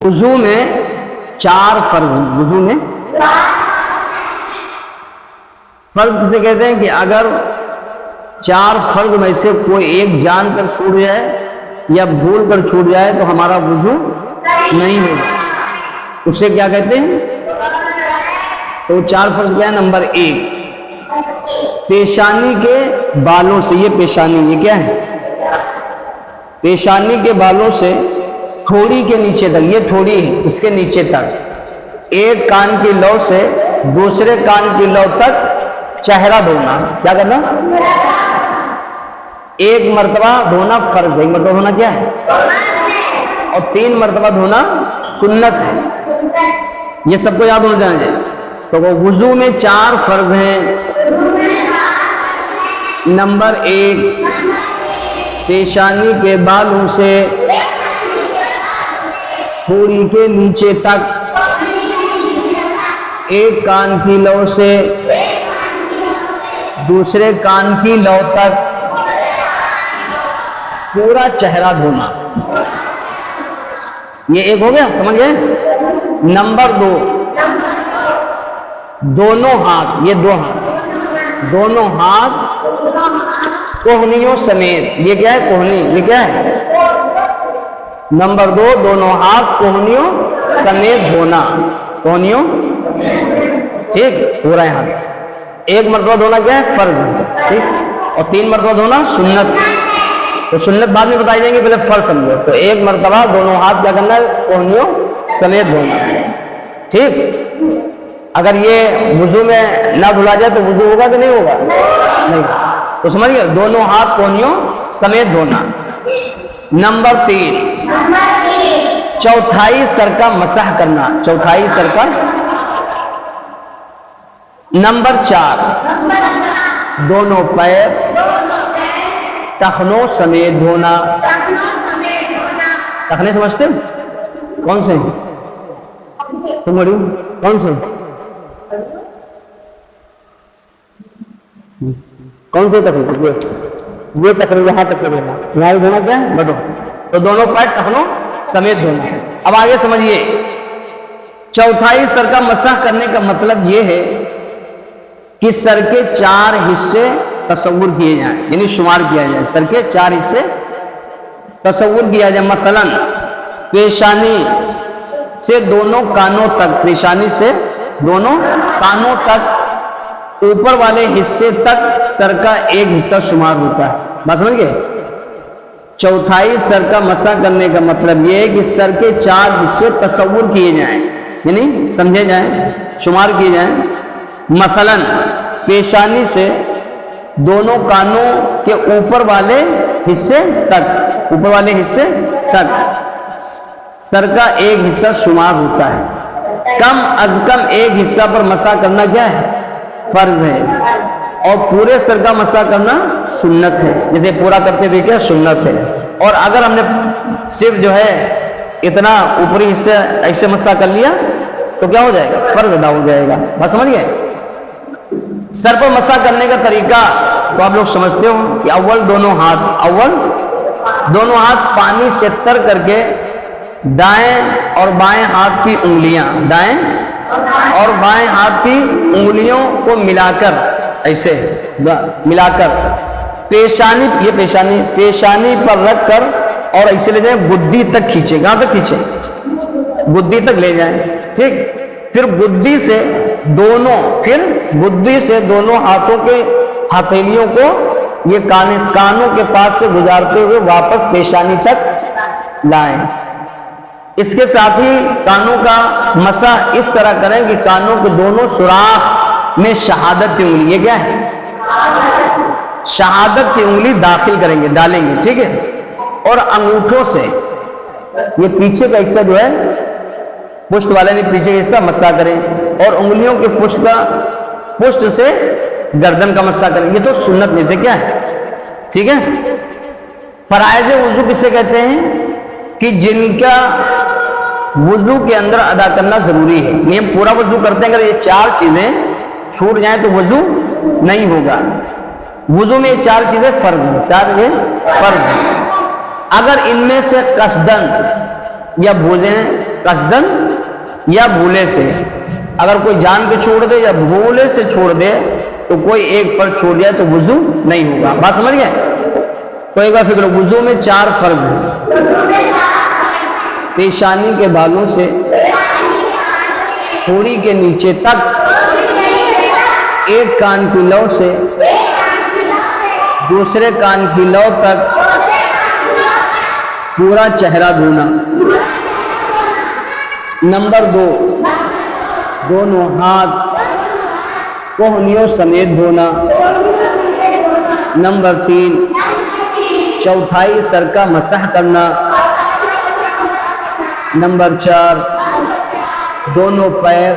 وضو میں 4 فرض، وضو میں فرض کسے کہتے ہیں کہ اگر 4 فرض میں سے کوئی ایک جان کر چھوٹ جائے یا بھول کر چھوٹ جائے تو ہمارا وضو نہیں ہوگا، اسے کیا کہتے ہیں؟ تو 4 فرض کیا ہے؟ نمبر 1 پیشانی کے بالوں سے، یہ پیشانی، یہ کیا ہے؟ پیشانی کے بالوں سے تھوڑی کے نیچے تک، یہ تھوڑی ہے، اس کے نیچے تک ایک کان کی لو سے دوسرے کان کی لو تک چہرہ دھونا۔ کیا کرنا؟ ایک مرتبہ دھونا فرض ہے، ایک مرتبہ دھونا کیا ہے؟ اور 3 مرتبہ دھونا سنت ہے، یہ سب کو یاد ہونا چاہیے۔ تو وہ وضو میں 4 فرض ہیں۔ نمبر 1 پیشانی کے بالوں سے تھوڑی کے نیچے تک ایک کان کی لو سے دوسرے کان کی لو تک پورا چہرہ دھونا، یہ ایک ہو گیا، سمجھ گئے؟ نمبر 2 دونوں ہاتھ، یہ 2 ہاتھ، دونوں ہاتھ کوہنیوں سمیت، یہ کیا ہے؟ کوہنی، یہ کیا ہے؟ نمبر 2 دونوں ہاتھ کوہنیوں سمیت دھونا، کوہنیوں، ٹھیک، پورا یہاں ایک مرتبہ دھونا کیا ہے؟ فرض، ٹھیک، اور 3 مرتبہ دھونا سنت، تو سنت بعد میں بتائی جائیں گے، پہلے فرض سمجھو۔ تو ایک مرتبہ دونوں ہاتھ کیا کرنا ہے؟ کوہنیوں سمیت دھونا، ٹھیک۔ اگر یہ وضو میں نہ دھلا جائے تو وضو ہوگا کہ نہیں ہوگا؟ نہیں، تو سمجھ گئے، دونوں ہاتھ کوہنیوں سمیت دھونا۔ نمبر 3 چوتھائی سر کا مسح کرنا، چوتھائی سر کا۔ نمبر 4 دونوں پیر ٹخنوں سمیت دھونا، ٹخنے سمجھتے ہو؟ کون سے؟ تم بڑی کون سے؟ کون سے ٹخنے؟ یہ ٹخنے یہاں تک دھونا، یہاں دھونا کیا ہے؟ بٹو، تو دونوں پیر ٹخنوں سمیت دھونا۔ اب آگے سمجھیے، چوتھائی سر کا مسح کرنے کا مطلب یہ ہے کہ سر کے 4 حصے تصور کیے جائیں، یعنی شمار کیا جائے، سر کے 4 حصے تصور کیا جائے۔ مثلا پیشانی سے دونوں کانوں تک، پیشانی سے دونوں کانوں تک اوپر والے حصے تک سر کا ایک حصہ شمار ہوتا ہے، بات سمجھ گئے؟ چوتھائی سر کا مسح کرنے کا مطلب یہ ہے کہ سر کے 4 حصے تصور کیے جائیں، یعنی سمجھے جائیں، شمار کیے جائیں۔ مثلا پیشانی سے دونوں کانوں کے اوپر والے حصے تک، اوپر والے حصے تک سر کا ایک حصہ شمار ہوتا ہے۔ کم از کم ایک حصہ پر مسح کرنا کیا ہے؟ فرض ہے، اور پورے سر کا مسح کرنا سنت ہے، جیسے پورا کرتے تھے کیا؟ سنت ہے۔ اور اگر ہم نے صرف جو ہے اتنا اوپری حصہ ایسے مسح کر لیا تو کیا ہو جائے گا؟ فرض ادا ہو جائے گا، بات سمجھ گئے؟ سر پر مسح کرنے کا طریقہ تو آپ لوگ سمجھتے ہو کہ اول دونوں ہاتھ پانی سے تر کر کے دائیں اور بائیں ہاتھ کی انگلیاں، دائیں اور بائیں ہاتھ کی انگلیوں کو ملا کر، ایسے ملا کر پیشانی، یہ پیشانی پر رکھ کر اور ایسے لے جائیں، گدی تک کھینچے، کہاں تک کھینچے؟ گدی تک لے جائیں، ٹھیک۔ پھر گدی سے دونوں ہاتھوں کے ہتھیلیوں کو یہ کانوں کے پاس سے گزارتے ہوئے واپس پیشانی تک لائیں۔ اس کے ساتھ ہی کانوں کا مسح اس طرح کریں کہ کانوں کے دونوں سوراخ میں شہادت کی انگلی، یہ کیا ہے؟ شہادت کی انگلی داخل کریں گے، ڈالیں گے، ٹھیک ہے۔ اور انگوٹھوں سے یہ پیچھے کا حصہ جو ہے، پشت والے نے پیچھے کا حصہ مسح کریں، اور انگلیوں کے پشت سے گردن کا مسح کریں، یہ تو سنت میں سے کیا ہے، ٹھیک ہے۔ فرائض وضو کسے کہتے ہیں؟ کہ جن کا وضو کے اندر ادا کرنا ضروری ہے، نہیں ہم پورا وضو کرتے ہیں، اگر یہ 4 چیزیں چھوٹ جائیں تو وضو نہیں ہوگا۔ وضو میں یہ 4 چیزیں فرض ہیں، 4 چیزیں فرض ہیں۔ اگر ان میں سے قصدن یا بھولیں قصدن یا بھولے سے. اگر کوئی جان کے چھوڑ دے یا بھولے سے چھوڑ دے تو کوئی ایک فرض چھوڑ جائے تو وضو نہیں ہوگا. بات سمجھ گئے؟ تو ایک بار فکر کرو، وضو میں 4 فرض ہیں. پیشانی کے بالوں سے تھوڑی کے نیچے تک، ایک کان کی لو سے دوسرے کان کی لو تک پورا چہرہ دھونا. نمبر 2، دونوں ہاتھ کوہنیوں سمیت دھونا. نمبر 3، چوتھائی سر کا مسح کرنا. نمبر 4، دونوں پیر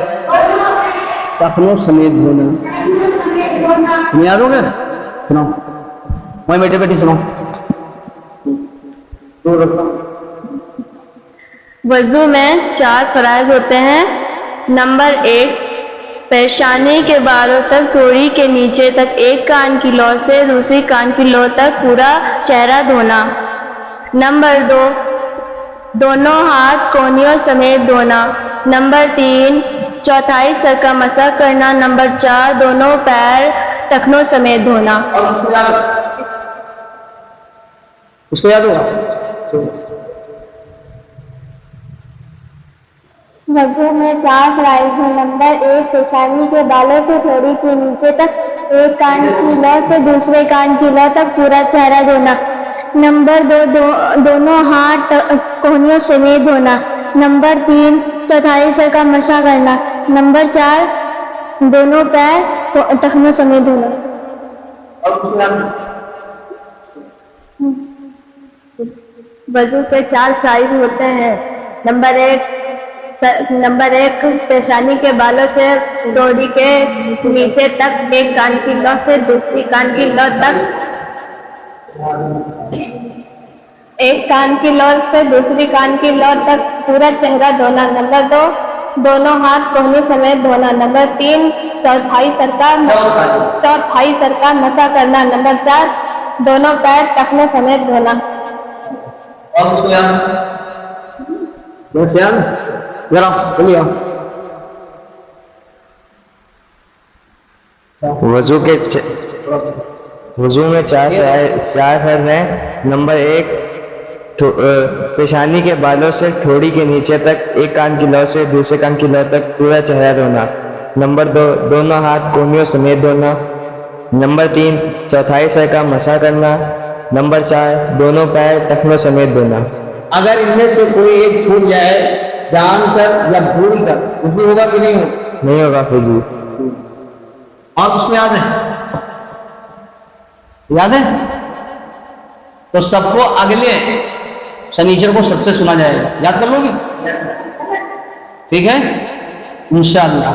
ٹخنوں سمیت دھونا. تمہیں یاد ہو گیا؟ سناؤ، وہیں بیٹھے بیٹھے سناؤ. وضو میں 4 فرائض ہوتے ہیں. نمبر 1، پیشانی کے بالوں تک تھوڑی کے نیچے تک ایک کان کی لو سے دوسری کان کی لو تک پورا چہرہ دھونا. نمبر 2، دونوں ہاتھ کونیوں سمیت دھونا. نمبر 3، چوتھائی سر کا مسح کرنا. نمبر 4، دونوں پیر ٹخنوں سمیت دھونا. اور اس کو یاد ہوگا. وضو میں 4 فرائض ہیں. نمبر 1، پیشانی کے بالوں سے تھوڑی کے نیچے تک ایک کان کی لو سے دوسرے کان کی لو تک پورا چہرہ دھونا. نمبر 2، دونوں ہاتھ کوہنیوں سمیت دھونا. نمبر 3، چوتھائی سر کا مسح کرنا. نمبر 4، دونوں پیر ٹخنوں سمیت دھونا. وضو کے 4 فرائض ہوتے ہیں. نمبر 1، پیشانی کے بالوں سے تھوڑی کے نیچے تک ایک کان کی لو سے دوسری کان کی لو تک پورا چہرہ دھونا. نمبر 2، دونوں ہاتھ کوہنی سمیت دھونا. نمبر 3، چوتھائی سر کا مسح کرنا. نمبر 4، دونوں پیر ٹخنوں سمیت دھونا. اور اس کو یاد ذرا بولیے. وضو میں 4 فرض ہیں. نمبر 1، پیشانی کے بالوں سے تھوڑی کے نیچے تک ایک کان کی لو سے دوسرے کان کی لو تک پورا چہرہ دھونا. نمبر 2، دونوں ہاتھ کونیوں سمیت دھونا. نمبر 3، چوتھائی سر کا مسح کرنا. نمبر 4، دونوں پیر ٹخنوں سمیت دھونا. اگر ان میں سے کوئی ایک چھوٹ جائے جان کر یا بھول کر وضو ہوگا کہ نہیں ہوگا؟ نہیں ہوگا پھر جی. اور اس میں یاد ہے تو سب کو اگلے سنیچر کو سب سے سنا جائے گا. یاد کر لو گے؟ ٹھیک ہے انشاءاللہ.